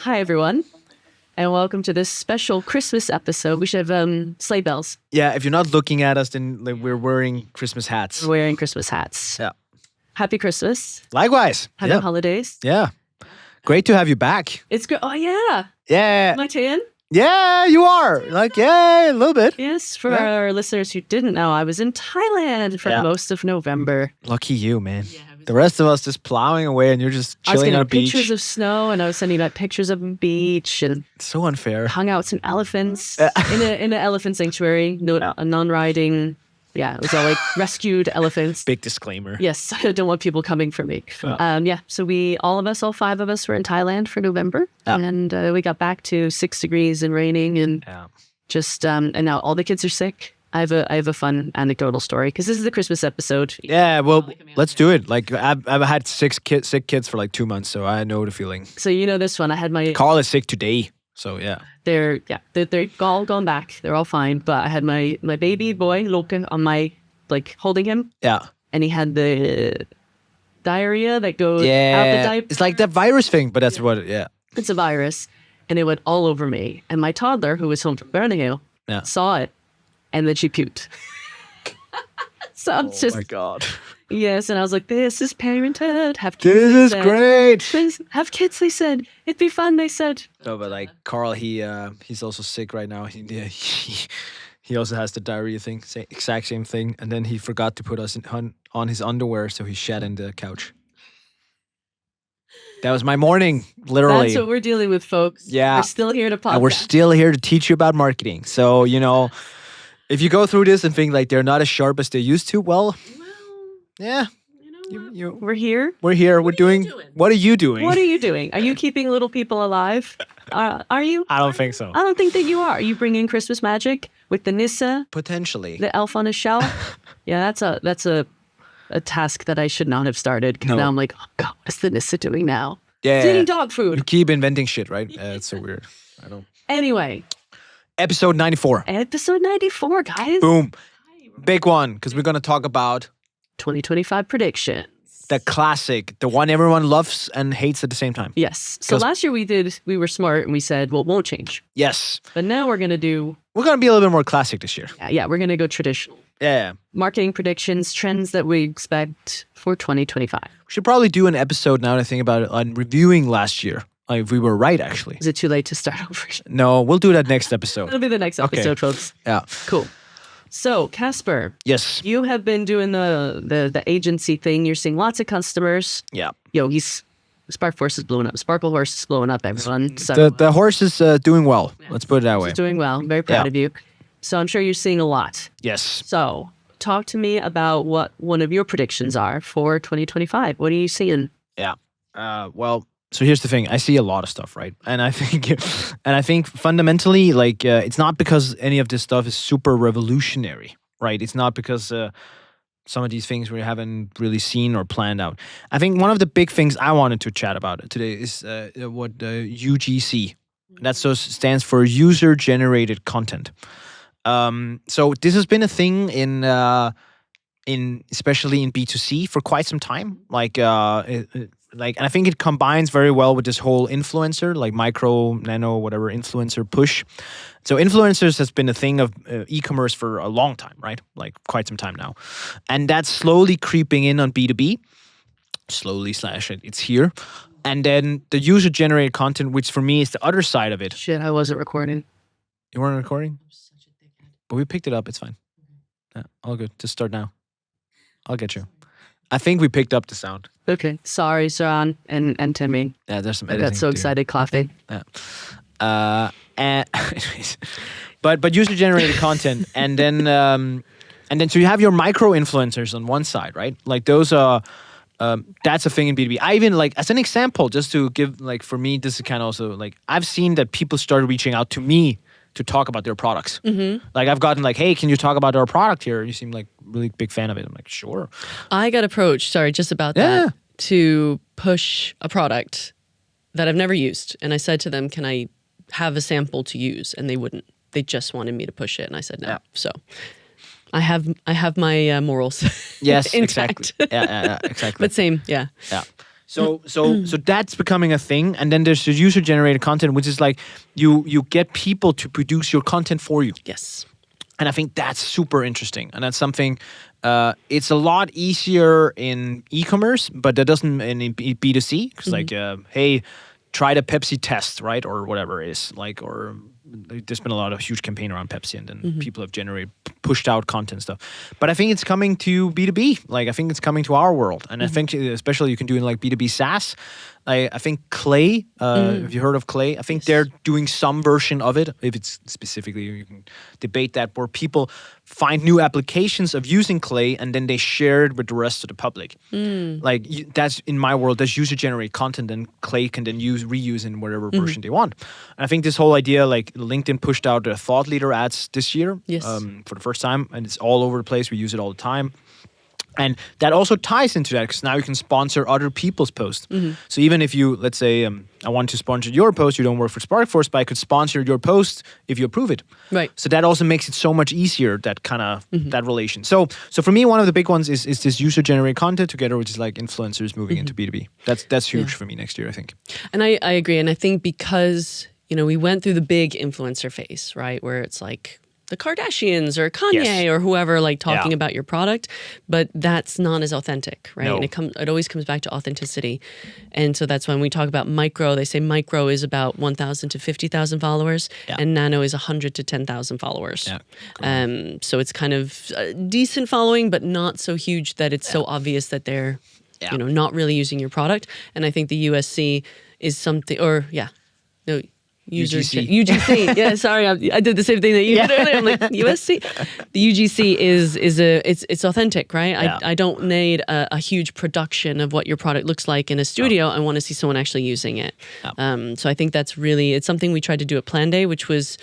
Hi, everyone, and welcome to this special Christmas episode. We should have sleigh bells. Yeah, if you're not looking at us, then like, we're wearing Christmas hats. We're wearing Christmas hats. Yeah. Happy Christmas. Likewise. Happy holidays. Yeah. Great to have you back. It's good. Oh, yeah. Yeah. Am I tan? Yeah, you are. Like, yeah, a little bit. Yes, for our listeners who didn't know, I was in Thailand for most of November. Lucky you, man. The rest of us just plowing away and you're just chilling on a beach. Pictures of snow and I was sending out pictures of a beach and It's so unfair. hung out with some elephants in an elephant sanctuary. A non-riding. Yeah, it was all like rescued elephants. Big disclaimer. Yes, I don't want people coming for me. So all 5 of us were in Thailand for November. And we got back to 6 degrees and raining and and now all the kids are sick. I have a fun anecdotal story because this is the Christmas episode. Yeah, well, let's do it. Like, I've had sick kids for like 2 months, so I know the feeling. So you know this one. I had my... Carl is sick today, so yeah. They're all gone back. They're all fine. But I had my baby boy, Loke, on my, like, holding him. Yeah. And he had the diarrhea that goes out the diaper. It's like that virus thing, but that's what, It's a virus. And it went all over me. And my toddler, who was home from Birmingham, saw it. And then she puked. So I'm just... Oh my God. Yes, and I was like, this is parenthood. Have kids. This is great. Please have kids, they said. It'd be fun, they said. No, but like Carl, he's also sick right now. He also has the diarrhea thing, exact same thing. And then he forgot to put us on his underwear, so he shat in the couch. That was my morning, literally. That's what we're dealing with, folks. Yeah. We're still here to podcast. And we're still here to teach you about marketing. So, if you go through this and think like they're not as sharp as they used to, well, yeah. We're here. We're here. We're doing... What are you doing? What are you doing? Are you keeping little people alive? Are you? I don't think so. I don't think that you are. Are you bringing Christmas magic with the Nissa? Potentially. The elf on a shelf? Yeah, that's a task that I should not have started. Because now I'm like, oh God, what's the Nissa doing now? Yeah. He's eating dog food. You keep inventing shit, right? It's so weird. I don't... Anyway. Episode 94. Episode 94, guys. Boom. Big one, because we're going to talk about... 2025 prediction. The classic, the one everyone loves and hates at the same time. Yes. So last year we were smart and we said, well, it won't change. Yes. But now we're going to be a little bit more classic this year. Yeah, we're going to go traditional. Yeah. Marketing predictions, trends that we expect for 2025. We should probably do an episode now that I think about it on reviewing last year. Like, if we were right, actually. Is it too late to start over? No, we'll do that next episode. It'll be the next episode, folks. Yeah. Cool. So, Casper. Yes. You have been doing the agency thing. You're seeing lots of customers. Yeah. Spark Force is blowing up. Sparkle Horse is blowing up, everyone. So, the horse is doing well. Let's put it that way. He's doing well. I'm very proud of you. So, I'm sure you're seeing a lot. Yes. So, talk to me about what one of your predictions are for 2025. What are you seeing? Yeah. Well... So here's the thing. I see a lot of stuff, right? And I think fundamentally, like, it's not because any of this stuff is super revolutionary, right? It's not because some of these things we haven't really seen or planned out. I think one of the big things I wanted to chat about today is what UGC. That stands for user-generated content. So this has been a thing in especially in B2C for quite some time. And I think it combines very well with this whole influencer, like micro, nano, whatever, influencer push. So influencers has been a thing of e-commerce for a long time, right? Like quite some time now. And that's slowly creeping in on B2B. Slowly / it's here. And then the user-generated content, which for me is the other side of it. Shit, I wasn't recording. You weren't recording? But we picked it up. It's fine. Yeah, all good. Just start now. I'll get you. I think we picked up the sound. Okay. Sorry, Saran and Timmy. Yeah, there's some I editing. got so excited clapping. Yeah. Anyways. But user-generated content. And then so you have your micro-influencers on one side, right? Like those are... that's a thing in B2B. I even, like, as an example, just to give, like, for me, this is kind of also, like, I've seen that people started reaching out to me to talk about their products. Mm-hmm. Like, I've gotten like, hey, can you talk about our product here? You seem like really big fan of it. I'm like, sure. I got approached, just about that, to push a product that I've never used. And I said to them, can I have a sample to use? And they wouldn't. They just wanted me to push it. And I said no. Yeah. So I have my morals. Yes, intact. exactly. Yeah, exactly. But same, yeah. Yeah. So that's becoming a thing, and then there's the user-generated content, which is like you get people to produce your content for you. Yes. And I think that's super interesting, and that's something. It's a lot easier in e-commerce, but that doesn't in B2C. Because like, hey, try the Pepsi test, right, or whatever it is. Like, or there's been a lot of huge campaign around Pepsi, and then people have pushed out content stuff. But I think it's coming to B2B. Like, I think it's coming to our world, and I think especially you can do in like B2B SaaS. I think Clay, have you heard of Clay? I think they're doing some version of it. If it's specifically, you can debate that, where people find new applications of using Clay and then they share it with the rest of the public. Like that's in my world, that's user-generated content, and Clay can then reuse in whatever version they want. And I think this whole idea, like LinkedIn pushed out the thought leader ads this year for the first time, and it's all over the place. We use it all the time. And that also ties into that, because now you can sponsor other people's posts. So even if you, let's say, I want to sponsor your post, you don't work for SparkForce, but I could sponsor your post if you approve it. Right. So that also makes it so much easier, that kind of that relation. So for me, one of the big ones is this user-generated content together, which is like influencers moving into B2B. That's huge for me next year, I think. And I agree. And I think because, we went through the big influencer phase, right, where it's like the Kardashians or Kanye or whoever like talking about your product, but that's not as authentic, right? No. And it always comes back to authenticity. And so that's when we talk about micro, they say micro is about 1,000 to 50,000 followers and nano is 100 to 10,000 followers. Yeah. So it's kind of a decent following, but not so huge that it's so obvious that they're, not really using your product. And I think the USC is something, UGC. Yeah, sorry, I did the same thing that you did earlier. I'm like, USC. The UGC it's authentic, right? I don't need a huge production of what your product looks like in a studio. I want to see someone actually using it. So I think that's really, it's something we tried to do at Plan Day, which was,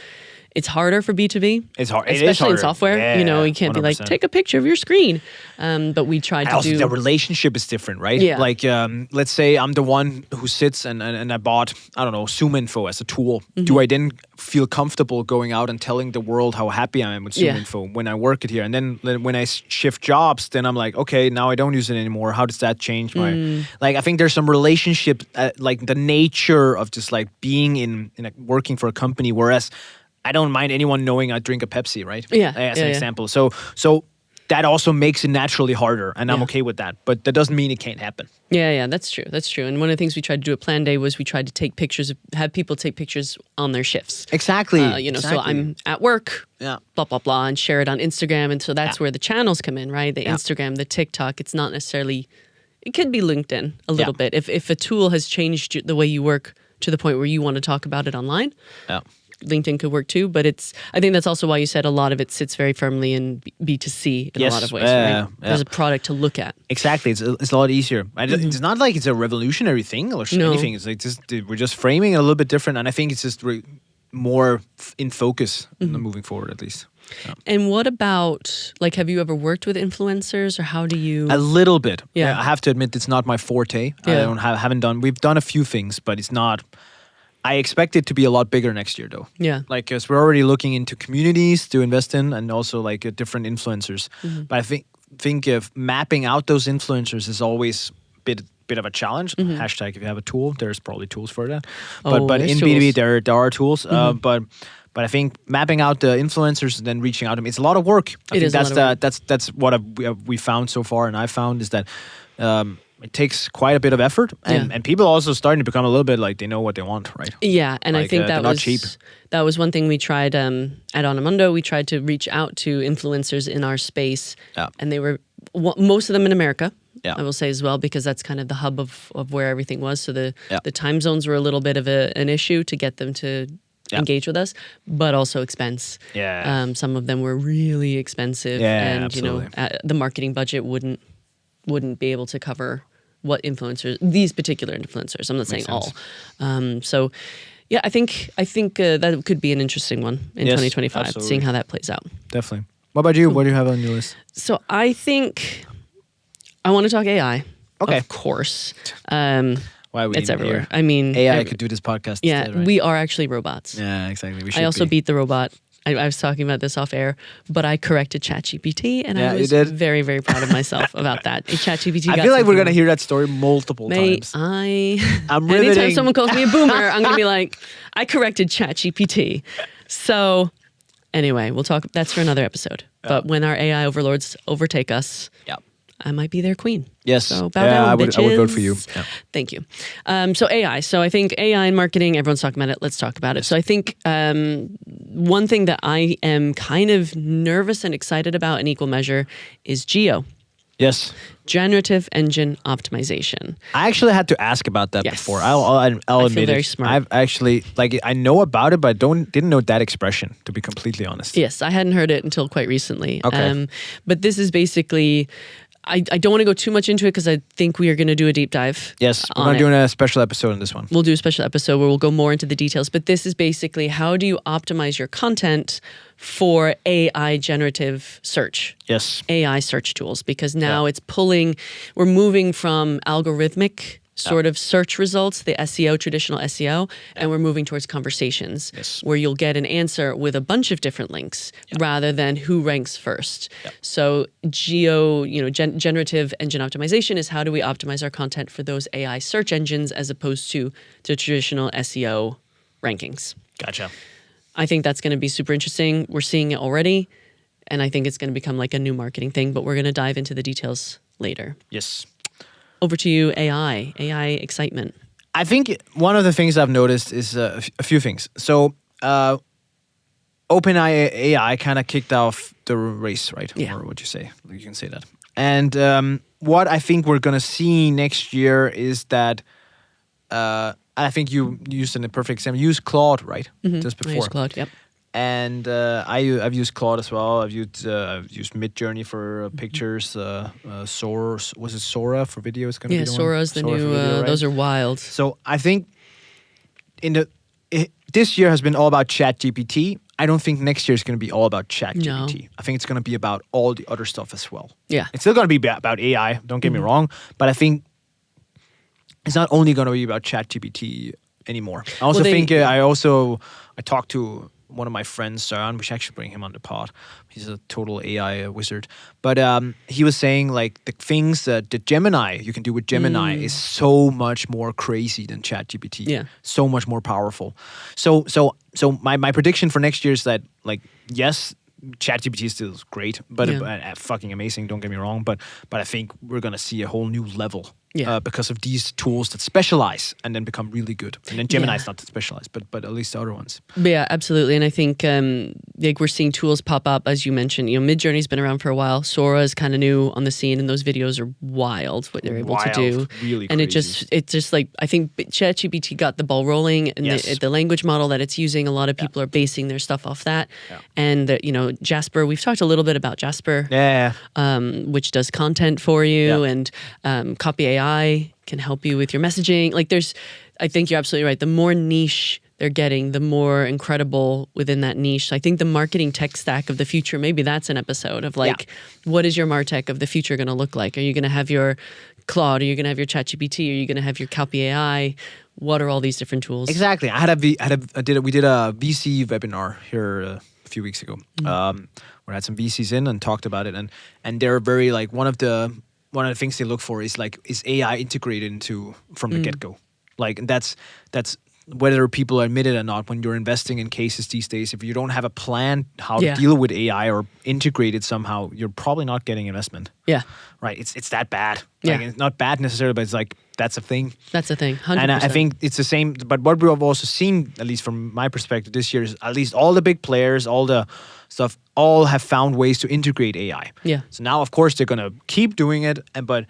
it's harder for B2B. It's hard, especially in software. You can't 100%. Be like, take a picture of your screen. But we tried to do. The relationship is different, right? Yeah. Like, let's say I'm the one who sits and I bought, I don't know, ZoomInfo as a tool. Do I then feel comfortable going out and telling the world how happy I am with ZoomInfo when I work it here? And then when I shift jobs, then I'm like, okay, now I don't use it anymore. How does that change my? Like, I think there's some relationship, like the nature of just like being in working for a company, whereas I don't mind anyone knowing I drink a Pepsi, right? Yeah. As an example. So that also makes it naturally harder, and I'm okay with that. But that doesn't mean it can't happen. Yeah, that's true. That's true. And one of the things we tried to do at Plan Day was we tried to take pictures, have people take pictures on their shifts. Exactly. So I'm at work, blah, blah, blah, and share it on Instagram. And so that's where the channels come in, right? The Instagram, the TikTok. It's not necessarily, it could be LinkedIn a little bit. If a tool has changed the way you work to the point where you want to talk about it online. Yeah. LinkedIn could work too, but I think that's also why you said a lot of it sits very firmly in B2C in a lot of ways, right? There's a product to look at. Exactly. It's a lot easier. It's not like it's a revolutionary thing or anything. It's like we're just framing it a little bit different, and I think it's just more in focus moving forward, at least. Yeah. And what about, like, have you ever worked with influencers, or how do you? A little bit. Yeah. I have to admit, it's not my forte. Yeah. Haven't done. We've done a few things, but it's not. I expect it to be a lot bigger next year, though. Yeah. Like, because we're already looking into communities to invest in, and also like different influencers. But I think of mapping out those influencers is always a bit of a challenge. Hashtag if you have a tool, there's probably tools for that. But in B2B there are tools. But I think mapping out the influencers and then reaching out to them, it's a lot of work. I think that's what we found so far, and I found is that. It takes quite a bit of effort, and people are also starting to become a little bit like they know what they want, right? Yeah, and like, I think that was not cheap. That was one thing we tried at Onamundo. We tried to reach out to influencers in our space, and they were most of them in America. Yeah. I will say as well, because that's kind of the hub of where everything was. So the time zones were a little bit of an issue to get them to engage with us, but also expense. Yeah. Some of them were really expensive, and absolutely. The marketing budget wouldn't be able to cover what influencers, these particular influencers. I'm not saying all. So, yeah, I think that could be an interesting one in 2025, absolutely. Seeing how that plays out. Definitely. What about you? What do you have on your list? So I think I want to talk AI. Okay. Of course. Why we it's everywhere. Here. I mean, AI could do this podcast. Yeah, instead, right? we are actually robots. Yeah, exactly. I also beat the robot I was talking about this off air, but I corrected ChatGPT, and I you was did. very, very proud of myself about that. ChatGPT. I feel like we're gonna hear that story multiple times. I'm riveting. Anytime someone calls me a boomer, I'm gonna be like, I corrected ChatGPT. So anyway, we'll talk. That's for another episode. But when our AI overlords overtake us, I might be their queen. Yes. So bow down, I would vote for you. bitches. Thank you. So AI. So I think AI in marketing, everyone's talking about it. Let's talk about it. So I think one thing that I am kind of nervous and excited about in equal measure is GEO. Yes. Generative engine optimization. I actually had to ask about that before. I'll admit feel very it. smart. I've actually I know about it, but didn't know that expression, to be completely honest. Yes, I hadn't heard it until quite recently. Okay. But this is basically, I don't want to go too much into it because I think we are going to do a deep dive. Yes, we're going to do a special episode on this one. We'll do a special episode where we'll go more into the details. But this is basically how do you optimize your content for AI generative search. Yes. AI search tools, because now we're moving from algorithmic sort of search results, the SEO, traditional SEO, and we're moving towards conversations where you'll get an answer with a bunch of different links rather than who ranks first. So generative engine optimization is how do we optimize our content for those AI search engines as opposed to the traditional SEO rankings. Gotcha. I think that's going to be super interesting. We're seeing it already, and I think it's going to become like a new marketing thing, but we're going to dive into the details later. Yes. Over to you, AI excitement. I think one of the things I've noticed is a few things. So, OpenAI kind of kicked off the race, right? Yeah. Or what you say? You can say that. And what I think we're going to see next year is that I think you used in a perfect example. You used Claude, right? Just before. I use Claude, yep. And I've used Claude as well. I've used Midjourney for pictures. Sora, was it Sora for video? Is going to be the Sora's the new. video, right? Those are wild. So I think this year has been all about ChatGPT. I don't think next year is going to be all about ChatGPT. No. I think it's going to be about all the other stuff as well. Yeah. It's still going to be about AI. Don't get me wrong, but I think it's not only going to be about ChatGPT anymore. I also I talked to one of my friends, Søren. We should actually bring him on the pod. He's a total AI wizard. But he was saying like the things that the Gemini you can do with Gemini is so much more crazy than ChatGPT. Yeah. So much more powerful. So my prediction for next year is that like yes, ChatGPT is still great, but fucking amazing. Don't get me wrong, but I think we're gonna see a whole new level because of these tools that specialize and then become really good. And then Gemini is not that specialized, but at least the other ones. Yeah, absolutely. And I think like we're seeing tools pop up, as you mentioned. Midjourney's been around for a while. Sora is kind of new on the scene, and those videos are wild what they're able to do. Really and crazy. it's just like I think ChatGPT got the ball rolling, and the language model that it's using, a lot of people are basing their stuff off that. Yeah. And Jasper, we've talked a little bit about Jasper, which does content for you, and Copy AI can help you with your messaging. Like I think you're absolutely right. The more niche they're getting, the more incredible within that niche. I think the marketing tech stack of the future, maybe that's an episode of what is your MarTech of the future going to look like? Are you going to have your Claude? Are you going to have your ChatGPT? Are you going to have your Copy AI? What are all these different tools? Exactly. We did a VC webinar here a few weeks ago. Where I had some VCs in and talked about it, and they're very like one of the things they look for is AI integrated from the get-go. Like that's whether people admit it or not, when you're investing in cases these days, if you don't have a plan how to deal with AI or integrate it somehow, you're probably not getting investment. Yeah. Right. It's that bad. Yeah. Like, it's not bad necessarily, but it's like that's a thing. That's a thing. 100%. And I think it's the same. But what we've also seen, at least from my perspective this year, is at least all the big players, all the stuff, all have found ways to integrate AI. Yeah. So now, of course, they're going to keep doing it. But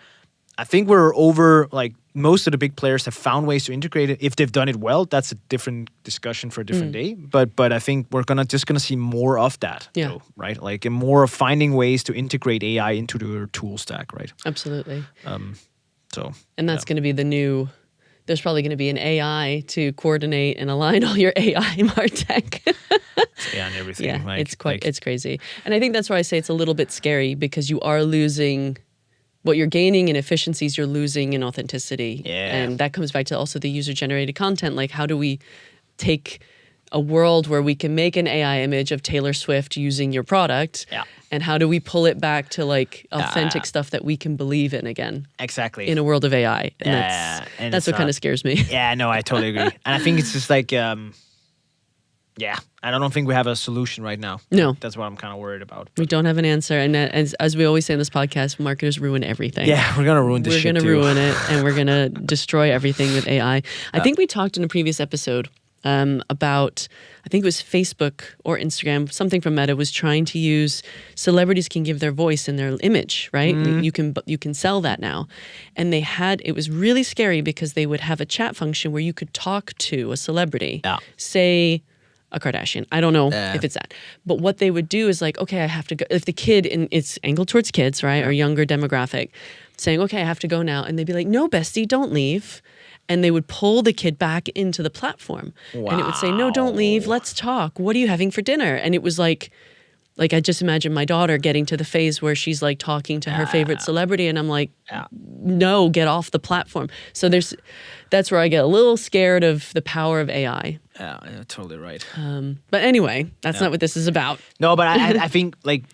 I think we're over, like, most of the big players have found ways to integrate it. If they've done it well, that's a different discussion for a different day. But I think we're just gonna see more of that, though, right? Like more of finding ways to integrate AI into the tool stack, right? Absolutely. And that's going to be the new. There's probably going to be an AI to coordinate and align all your AI MarTech. Yeah, and everything. Yeah, it's crazy, and I think that's why I say it's a little bit scary because you are losing. What you're gaining in efficiencies, you're losing in authenticity. Yeah. And that comes back to also the user-generated content. Like, how do we take a world where we can make an AI image of Taylor Swift using your product. Yeah. And how do we pull it back to like authentic stuff that we can believe in again? Exactly. In a world of AI. And and that's what kind of scares me. Yeah, no, I totally agree. And I think it's just like, I don't think we have a solution right now. No. That's what I'm kind of worried about. We don't have an answer. And as we always say in this podcast, marketers ruin everything. Yeah, we're going to ruin this shit too. We're going to ruin it, and we're going to destroy everything with AI. I think we talked in a previous episode about, I think it was Facebook or Instagram, something from Meta was trying to use, celebrities can give their voice and their image, right? You can sell that now. And it was really scary because they would have a chat function where you could talk to a celebrity, say a Kardashian. I don't know if it's that. But what they would do is like, okay, I have to go. If the kid, and it's angled towards kids, right, or younger demographic, saying, okay, I have to go now. And they'd be like, no, bestie, don't leave. And they would pull the kid back into the platform. Wow. And it would say, no, don't leave. Let's talk. What are you having for dinner? And it was like I just imagine my daughter getting to the phase where she's like talking to her favorite celebrity. And I'm like, no, get off the platform. So that's where I get a little scared of the power of AI. Yeah, you're totally right. But anyway, that's not what this is about. No, but I think like,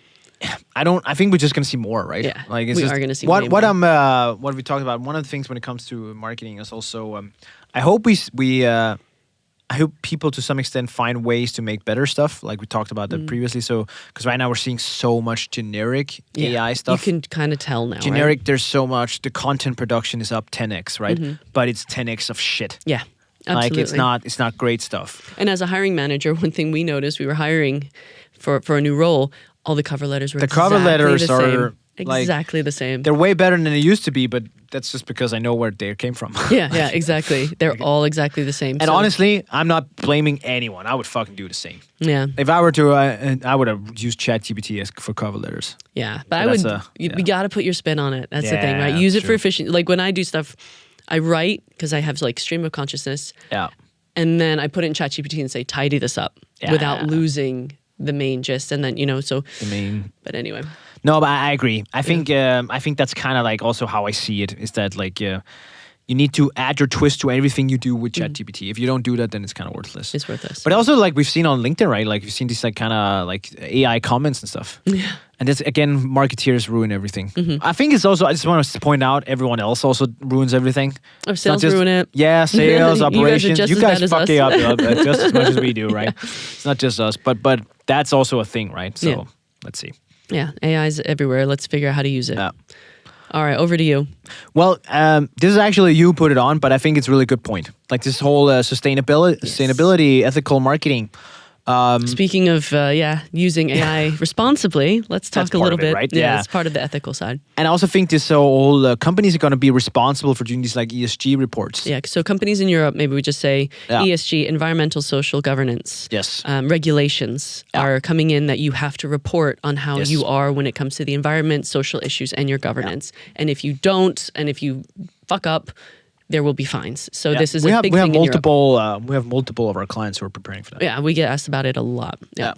I think we're just gonna see more, right? Yeah, like we are gonna see what way what more. What we talked about. One of the things when it comes to marketing is also I hope I hope people to some extent find ways to make better stuff, like we talked about that previously. So because right now we're seeing so much generic AI stuff. You can kind of tell now. Generic, right? there's so much. The content production is up 10x, right? But it's 10x of shit. Yeah. Absolutely. Like it's not great stuff. And as a hiring manager, one thing we noticed, we were hiring for a new role, all the cover letters were cover letters are like, exactly the same. They're way better than they used to be, but that's just because I know where they came from. Yeah, exactly. They're all exactly the same. And honestly, I'm not blaming anyone. I would fucking do the same. Yeah. If I were to, I would have used ChatGPT for cover letters. Yeah, but you got to put your spin on it. That's the thing, right? Use it for efficiency. Like when I do stuff, I write because I have like stream of consciousness. Yeah. And then I put it in ChatGPT and say, tidy this up without losing the main gist. And then, but anyway. No, but I agree. I think that's kind of like also how I see it, is that like you need to add your twist to everything you do with ChatGPT. If you don't do that, then it's kind of worthless. It's worthless. But also, like we've seen on LinkedIn, right? Like we've seen these like kind of like AI comments and stuff. Yeah. And that's, again, marketeers ruin everything. I think it's also, I just want to point out, everyone else also ruins everything. Or sales ruin it. Yeah, sales, operations. You guys fuck it up just as much as we do, right? It's not just us, but that's also a thing, right? So let's see. Yeah, AI is everywhere. Let's figure out how to use it. Yeah. All right, over to you. Well, this is actually you put it on, but I think it's a really good point. Like this whole sustainability, ethical marketing. Speaking of using AI responsibly, let's talk a little bit. Right? Yeah, it's part of the ethical side. And I also think this whole companies are going to be responsible for doing these like ESG reports. Yeah, so companies in Europe, maybe we just say ESG, environmental social governance. Yes. Regulations are coming in that you have to report on how you are when it comes to the environment, social issues, and your governance. And if you don't, and if you fuck up, there will be fines. So this is a big thing in Europe. We have multiple of our clients who are preparing for that. Yeah, we get asked about it a lot. Yeah.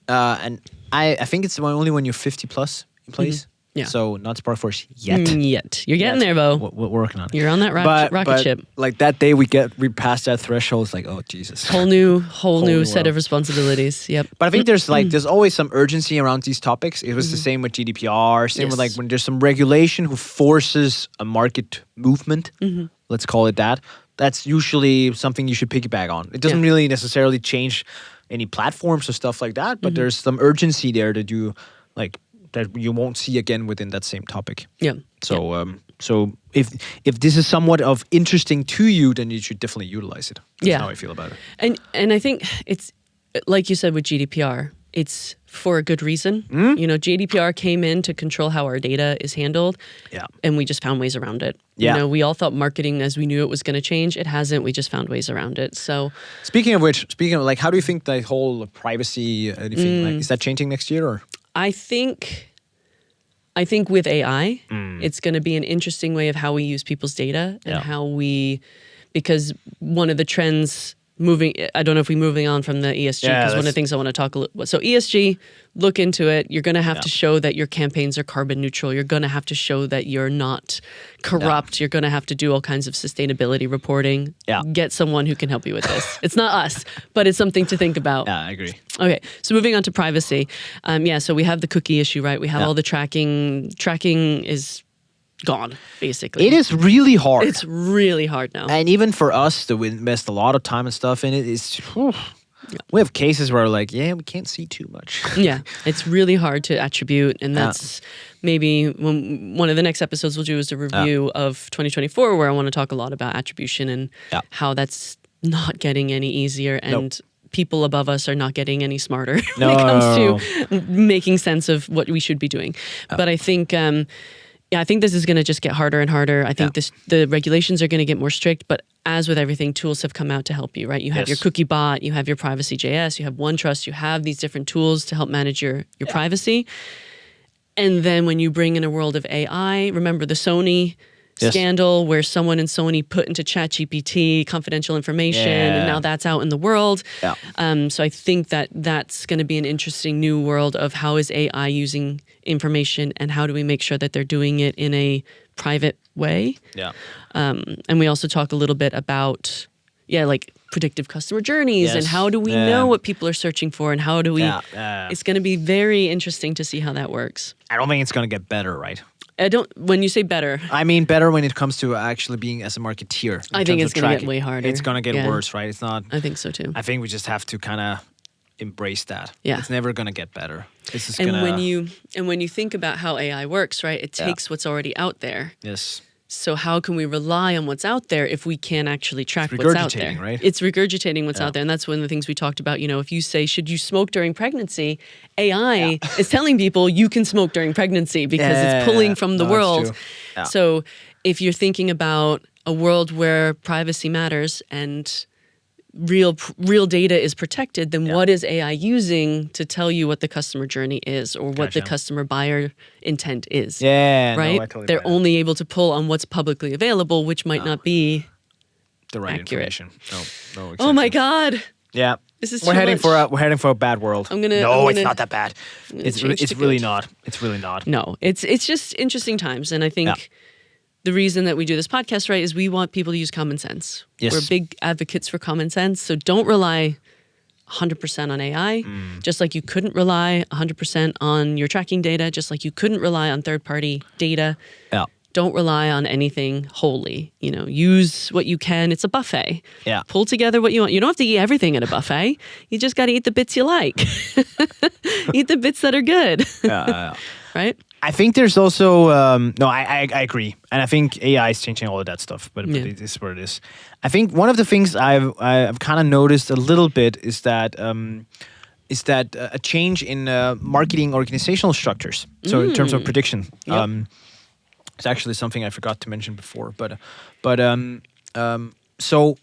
And I think it's only when you're 50 plus employees. Yeah. So not Sparkforce yet. Yet. You're getting there, Bo. We're working on it. You're on that rocket ship. Like that day we passed that threshold, it's like, oh Jesus. Whole new set of responsibilities. Yep. But I think there's always some urgency around these topics. It was the same with GDPR, same with like when there's some regulation who forces a market movement. Let's call it that. That's usually something you should piggyback on. It doesn't really necessarily change any platforms or stuff like that, but there's some urgency there that you won't see again within that same topic. Yeah. So so if this is somewhat of interesting to you, then you should definitely utilize it. That's how I feel about it. And I think it's like you said with GDPR, it's for a good reason. GDPR came in to control how our data is handled. Yeah. And we just found ways around it. Yeah. We all thought marketing as we knew it was going to change. It hasn't. We just found ways around it. So speaking of like, how do you think the whole privacy anything is that changing next year or? I think with AI, it's going to be an interesting way of how we use people's data and how because one of the trends I don't know if we're moving on from the ESG, because one of the things I want to talk a little. So ESG, look into it. You're going to have to show that your campaigns are carbon neutral. You're going to have to show that you're not corrupt. You're going to have to do all kinds of sustainability reporting. Get someone who can help you with this. It's not us, but it's something to think about. Yeah, I agree. Okay, so moving on to privacy. So we have the cookie issue, right? We have all the tracking. Tracking is gone, basically. It is really hard. It's really hard now. And even for us to invest a lot of time and stuff in it, we have cases where we can't see too much. Yeah, it's really hard to attribute, and that's maybe one of the next episodes we'll do is a review of 2024, where I want to talk a lot about attribution and how that's not getting any easier, and people above us are not getting any smarter when it comes to making sense of what we should be doing. But I think... I think this is going to just get harder and harder. I think the regulations are going to get more strict, but as with everything, tools have come out to help you, right? You have your cookie bot, you have your privacy.js, you have OneTrust, you have these different tools to help manage your privacy. And then when you bring in a world of AI, remember the Sony scandal where someone in Sony put into ChatGPT confidential information, and now that's out in the world. So I think that's going to be an interesting new world of how is AI using information, and how do we make sure that they're doing it in a private way. And we also talk a little bit about like predictive customer journees, and how do we know what people are searching for, and how do we it's going to be very interesting to see how that works. I don't think it's going to get better, right? When you say better, I mean better when it comes to actually being as a marketeer. I think it's going to get way harder. It's going to get worse, right? It's not. I think so too. I think we just have to kind of embrace that. It's never going to get better. It's just when you think about how AI works, right? It takes what's already out there. Yes. So how can we rely on what's out there if we can't actually track what's out there? Right? It's regurgitating what's out there. And that's one of the things we talked about. If you say, should you smoke during pregnancy? AI is telling people you can smoke during pregnancy because it's pulling from the world. So if you're thinking about a world where privacy matters and real data is protected, then what is AI using to tell you what the customer journey is, or what the customer buyer intent is? Right? Totally They're only able to pull on what's publicly available, which might not be the right accurate. information. No, exactly. Oh my God. Yeah. This is we're heading for a bad world. It's not that bad. It's really not. It's really not. No, it's just interesting times, and I think the reason that we do this podcast, right, is we want people to use common sense. Yes. We're big advocates for common sense, so don't rely 100% on AI, just like you couldn't rely 100% on your tracking data, just like you couldn't rely on third-party data. Don't rely on anything wholly. Use what you can. It's a buffet. Pull together what you want. You don't have to eat everything at a buffet. You just got to eat the bits you like. Eat the bits that are good. Right? I think there's also I agree, and I think AI is changing all of that stuff. But it is what it is. I think one of the things I've kind of noticed a little bit is that a change in marketing organizational structures. So in terms of prediction, it's actually something I forgot to mention before. So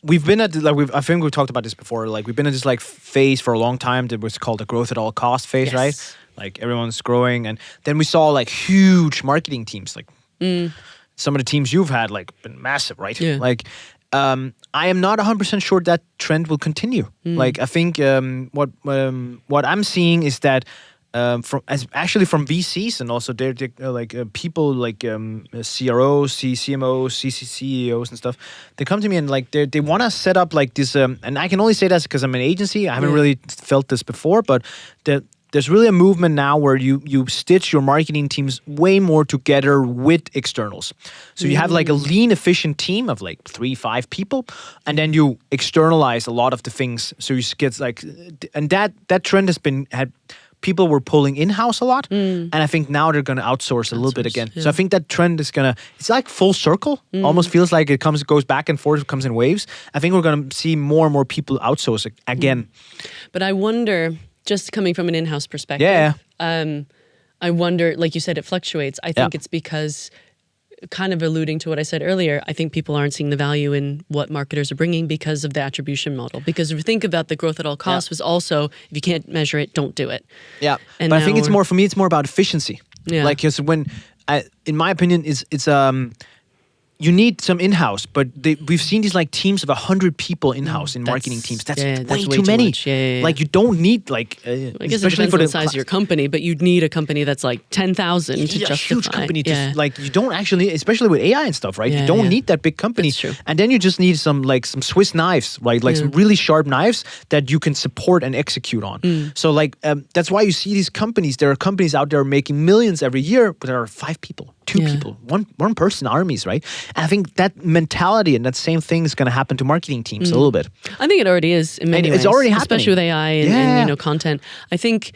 we've been at I think we've talked about this before. Like we've been in this phase for a long time that was called the growth at all cost phase, right? Like everyone's growing, and then we saw huge marketing teams. Some of the teams you've had been massive, right? I am not 100% sure that trend will continue. I think what I'm seeing is that from VCs, and also they're people CROs, CMOs, CEOs and stuff. They come to me and they want to set up this. And I can only say that because I'm an agency. I haven't really felt this before, but there's really a movement now where you stitch your marketing teams way more together with externals. So you have a lean, efficient team of 3-5 people, and then you externalize a lot of the things. So you get and that trend had people were pulling in-house a lot, and I think now they're going to outsource a little bit again. So I think that trend is it's full circle. Almost feels like it goes back and forth, it comes in waves. I think we're going to see more and more people outsource again. But I wonder, just coming from an in-house perspective, I wonder, like you said, it fluctuates. I think it's because, kind of alluding to what I said earlier, I think people aren't seeing the value in what marketers are bringing because of the attribution model. Because if you think about the growth at all costs was also, if you can't measure it, don't do it. Yeah, and but I think for me, it's more about efficiency. Yeah. Because in my opinion, you need some in-house, but we've seen these like teams of 100 people in-house in marketing teams. That's way too many. Much. Yeah. Like you don't need like, I guess especially for the size of your company, but you'd need a company that's like 10,000 to justify. A huge company to like you don't actually, especially with AI and stuff, right? You don't need that big company. That's true. And then you just need some Swiss knives, right? Like some really sharp knives that you can support and execute on. So like that's why you see these companies. There are companies out there making millions every year, but there are 5 people. 2 people, one person armies, right? And I think that mentality and that same thing is going to happen to marketing teams a little bit. I think it already is in many ways. It's already happening. Especially with AI and content. I think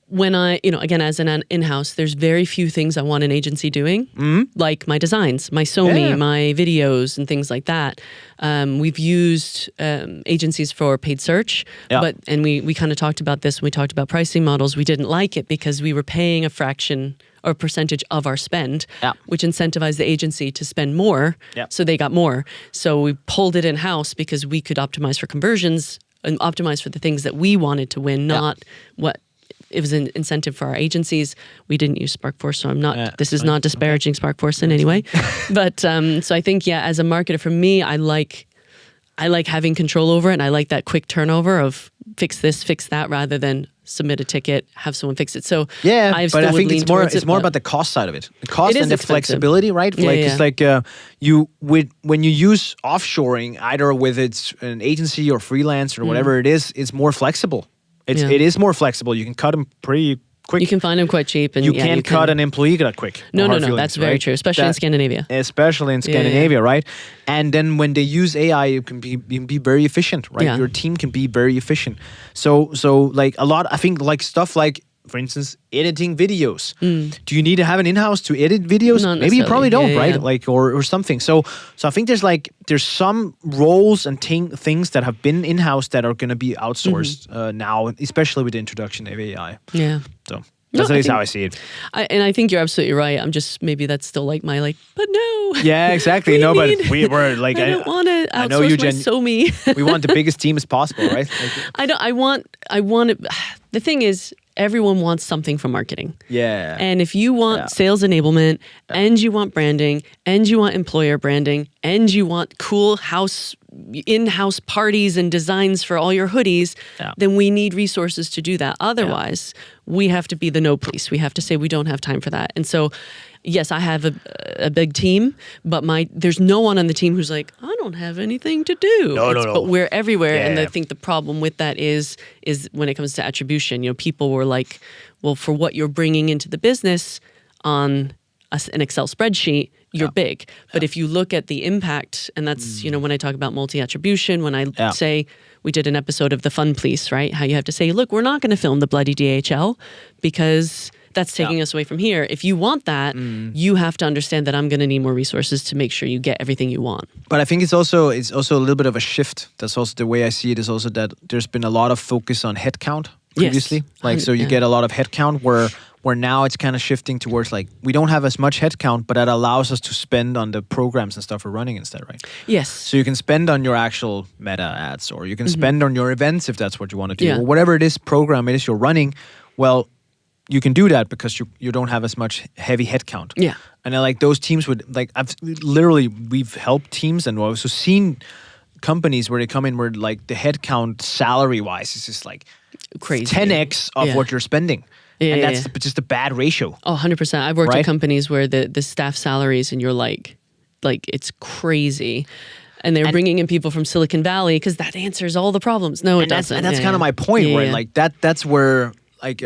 when I, again, as an in-house, there's very few things I want an agency doing, like my designs, my SoMe, my videos and things like that. We've used agencies for paid search, and we kind of talked about this when we talked about pricing models. We didn't like it because we were paying a fraction or percentage of our spend, which incentivized the agency to spend more, so they got more. So we pulled it in-house because we could optimize for conversions and optimize for the things that we wanted to win, not what it was an incentive for our agencies. We didn't use SparkForce, so I'm not. This is not disparaging SparkForce in any way. But so I think, as a marketer, for me, I like having control over it, and I like that quick turnover of fix this, fix that, rather than submit a ticket, have someone fix it. So but I think it's more about the cost side of it, the cost and the flexibility, right? It's like when you use offshoring, either with it's an agency or freelance or whatever it is, it's more flexible. It is more flexible. You can cut them pretty quick. You can find them quite cheap, and you can't cut an employee that quick. No, that's very true, especially in Scandinavia. Especially in Scandinavia, right? And then when they use AI, you can be very efficient, right? Your team can be very efficient. So like a lot, I think like stuff like, for instance, editing videos. Do you need to have an in-house to edit videos? Maybe you probably don't, right? Like or something. So I think there's some roles and things that have been in-house that are going to be outsourced now, especially with the introduction of AI. Yeah. So that's at least how I see it. And I think you're absolutely right. I'm just, maybe that's still like my but no. Yeah, exactly. But we were like, I don't want to outsource my SoMe. We want the biggest team as possible, right? I want it. The thing is, everyone wants something from marketing. Yeah. And if you want sales enablement, and you want branding, and you want employer branding, and you want cool in-house parties and designs for all your hoodies, then we need resources to do that. Otherwise, we have to be the no police. We have to say we don't have time for that. And so, yes, I have a big team, but there's no one on the team who's like, I don't have anything to do. No. But we're everywhere. Yeah. And I think the problem with that is when it comes to attribution, people were like, well, for what you're bringing into the business on an Excel spreadsheet, you're big. But if you look at the impact, and that's, when I talk about multi-attribution, when I say, we did an episode of The Fun Police, right? How you have to say, look, we're not going to film the bloody DHL because that's taking us away from here. If you want that, you have to understand that I'm going to need more resources to make sure you get everything you want. But I think it's also a little bit of a shift. That's also the way I see it, is also that there's been a lot of focus on headcount previously. So you get a lot of headcount where now it's kind of shifting towards like, we don't have as much headcount, but that allows us to spend on the programs and stuff we're running instead, right? Yes. So you can spend on your actual meta ads, or you can spend on your events if that's what you want to do, or whatever it is program it is you're running. Well, you can do that because you don't have as much heavy headcount. Yeah. And I like those teams would, like, we've helped teams, and I've also seen companies where they come in where like the headcount salary wise is just like crazy 10x of what you're spending. And that's just a bad ratio. Oh, 100%. I've worked at companies where the staff salaries, and you're like it's crazy. And they're bringing in people from Silicon Valley because that answers all the problems. No, it doesn't. And that's kind of my point, where like that's where like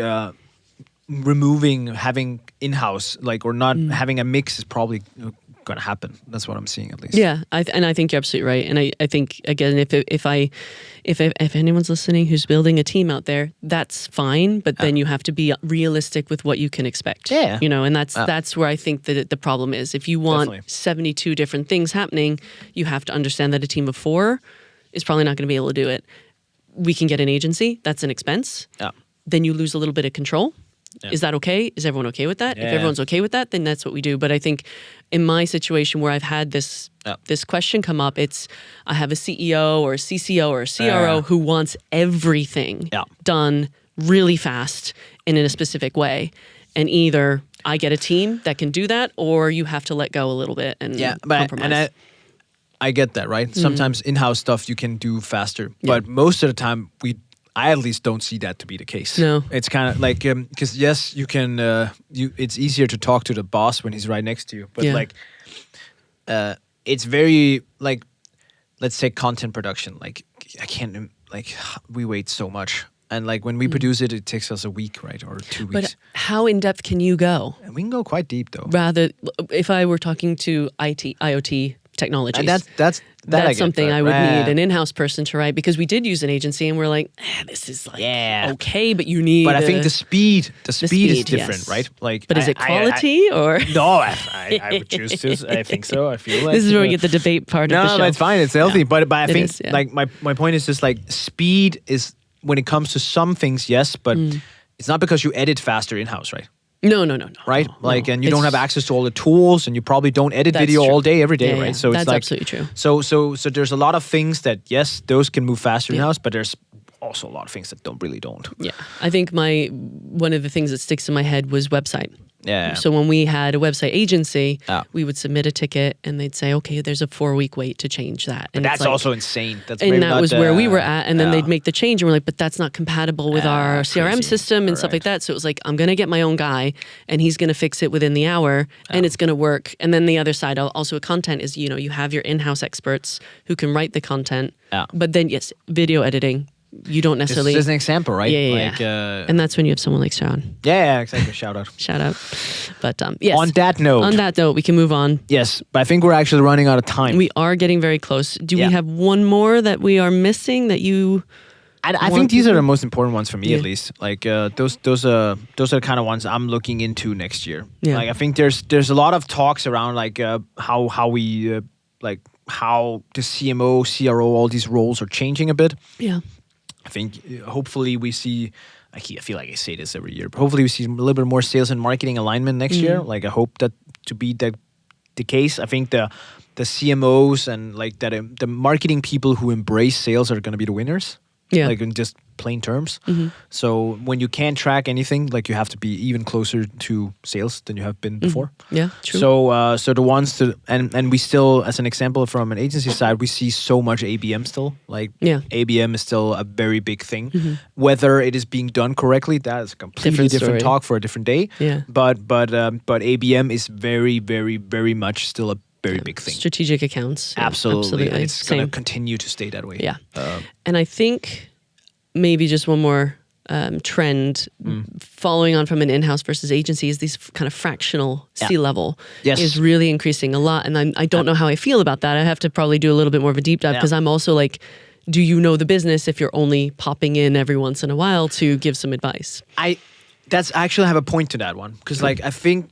removing having in-house, like, or not having a mix is probably going to happen. That's what I'm seeing, at least. Yeah, and I think you're absolutely right. And I think, again, if anyone's listening who's building a team out there, that's fine. But then you have to be realistic with what you can expect. Yeah, and that's where I think that the problem is. If you want 72 different things happening, you have to understand that a team of 4 is probably not going to be able to do it. We can get an agency. That's an expense. Yeah. Then you lose a little bit of control. Yeah. Is that okay? Is everyone okay with that? Yeah. If everyone's okay with that, then that's what we do. But I think in my situation where I've had this question come up, I have a CEO or a CCO or a CRO who wants everything done really fast and in a specific way. And either I get a team that can do that, or you have to let go a little bit and compromise. And I get that, right? Sometimes in-house stuff you can do faster, but most of the time I at least don't see that to be the case. No, it's kind of like because yes, you can. It's easier to talk to the boss when he's right next to you, but like, it's very like, let's say content production. Like I can't like we wait so much, and like when we produce it, it takes us a week, right, or 2 weeks. But how in depth can you go? And we can go quite deep though. Rather, if I were talking to IoT technologies, and that's something I would need an in-house person to write, because we did use an agency and we're like, this is like okay, but you need. But I think the speed is different, right? Like, but is it quality or no? I would choose to. I think so. I feel like this is where we get the debate part of the show. No, it's fine. It's healthy, but I think like my point is just like speed is when it comes to some things, yes, but it's not because you edit faster in-house, right? No. Right? No, like, and you don't have access to all the tools, and you probably don't edit video all day, every day, right? So that's it's like, absolutely true. So there's a lot of things that, yes, those can move faster in-house, but there's also a lot of things that don't. Yeah. I think one of the things that sticks in my head was website. Yeah. So when we had a website agency, we would submit a ticket and they'd say, okay, there's a 4-week wait to change that. And that's also insane. That was where we were at. And then they'd make the change and we're like, but that's not compatible with our CRM system and stuff like that. So it was like, I'm going to get my own guy and he's going to fix it within the hour and it's going to work. And then the other side also content is, you have your in-house experts who can write the content. But then, yes, video editing. You don't necessarily. Just an example, right? Yeah. And that's when you have someone like Sean. Yeah, exactly. Shout out. But yes. On that note, we can move on. Yes, but I think we're actually running out of time. We are getting very close. Do we have one more that we are missing that you? I think these are the most important ones for me, at least. Like those are the kind of ones I'm looking into next year. Yeah. Like I think there's a lot of talks around like how we like how the CMO, CRO, all these roles are changing a bit. Yeah. I think hopefully we see, I feel like I say this every year, but hopefully we see a little bit more sales and marketing alignment next year. Like I hope that to be the case. I think the CMOs and like that the marketing people who embrace sales are going to be the winners. Yeah. Like in just plain terms. So when you can't track anything, like you have to be even closer to sales than you have been before. Yeah, true. So the ones that and we still, as an example from an agency side, we see so much ABM still. Like ABM is still a very big thing. Whether it is being done correctly, that is a completely different talk for a different day. Yeah. But ABM is very, very, very much still a very big thing. Strategic accounts. Absolutely. And it's going to continue to stay that way. Yeah. And I think maybe just one more trend following on from an in-house versus agency is these kind of fractional C-level is really increasing a lot. And I don't know how I feel about that. I have to probably do a little bit more of a deep dive because I'm also like, do you know the business if you're only popping in every once in a while to give some advice? I actually have a point to that one because like I think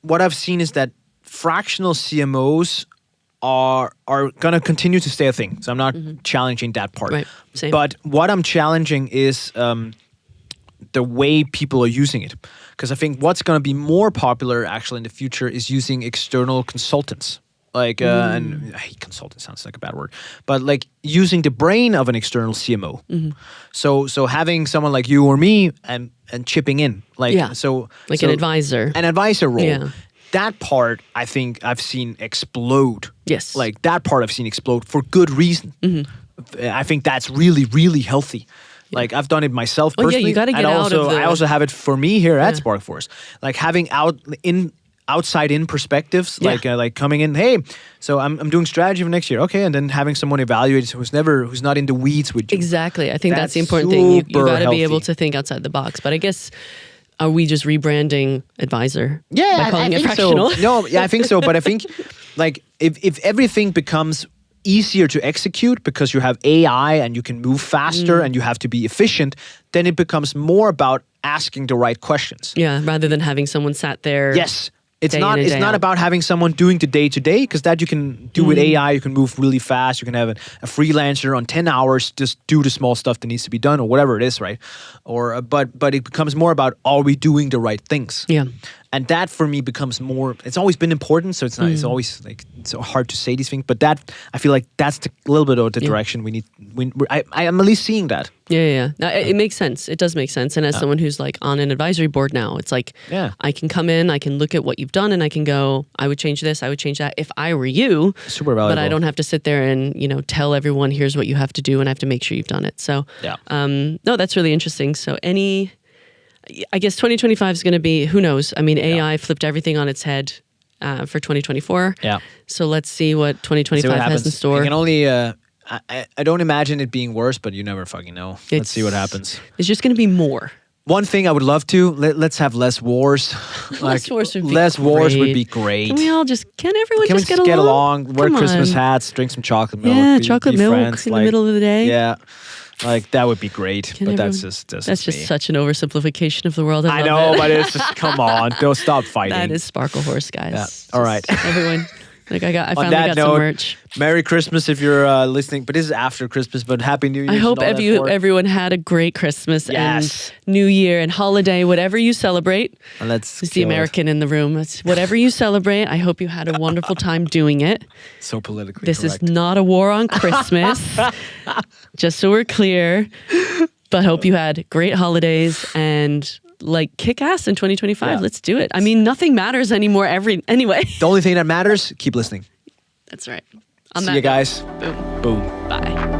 what I've seen is that fractional CMOs are going to continue to stay a thing. So I'm not challenging that part. Right. Same. But what I'm challenging is the way people are using it. Because I think what's going to be more popular actually in the future is using external consultants. Like, and I hate consultant, sounds like a bad word, but like using the brain of an external CMO. So having someone like you or me and chipping in. Like, an advisor. An advisor role. Yeah. That part, I think I've seen explode. Yes. Like that part I've seen explode for good reason. I think that's really, really healthy. Like I've done it myself personally. Yeah, you got to get out of I also have it for me here at SparkForce. Like having outside in perspectives, like coming in, hey, so I'm doing strategy for next year. Okay, and then having someone evaluate who's not in the weeds with you. Exactly. I think that's the important thing. You got to be able to think outside the box. But I guess are we just rebranding advisor? Yeah, by calling I it think fractional? so. No, yeah, I think so. But I think like if everything becomes easier to execute because you have AI and you can move faster and you have to be efficient, then it becomes more about asking the right questions. Yeah, rather than having someone sat there. Yes. It's not about having someone doing the day-to-day because that you can do with AI. You can move really fast. You can have a freelancer on 10 hours just do the small stuff that needs to be done or whatever it is, right? Or but it becomes more about are we doing the right things? Yeah. And that for me becomes more. It's always been important, so it's not. It's always like it's so hard to say these things. But that I feel like that's the little bit of the direction we need. I am at least seeing that. Yeah. Now, it makes sense. It does make sense. And as someone who's like on an advisory board now, it's like I can come in, I can look at what you've done, and I can go, I would change this, I would change that if I were you. Super valuable. But I don't have to sit there and tell everyone here's what you have to do, and I have to make sure you've done it. So no, that's really interesting. So I guess 2025 is going to be, who knows? I mean, AI flipped everything on its head for 2024. Yeah. So let's see what 2025 has in store. You can only. I don't imagine it being worse, but you never fucking know. Let's see what happens. It's just going to be more. One thing I would love to let's have less wars. Less wars would be less great. Wars would be great. Can we all can everyone Can just we get along? Wear Come Christmas on. hats, drink some chocolate milk. Yeah, chocolate milk friends, in the middle of the day. Yeah, like that would be great. But that's just that's just me. such an oversimplification of the world. I know, love it. but it's just come on, don't stop fighting. That is Sparkle Horse, guys. Yeah. All right, everyone. Like I finally got note, some merch. Merry Christmas if you're listening. But this is after Christmas. But Happy New Year. I hope everyone had a great Christmas and New Year and holiday, whatever you celebrate. Let's. It's the American in the room. It's whatever you celebrate. I hope you had a wonderful time doing it. So politically This correct. is not a war on Christmas. Just so we're clear. But hope you had great holidays and kick ass in 2025. Yeah. Let's do it. I mean, nothing matters anymore. Anyway. The only thing that matters, keep listening. That's right. See you guys. Boom. Boom. Bye.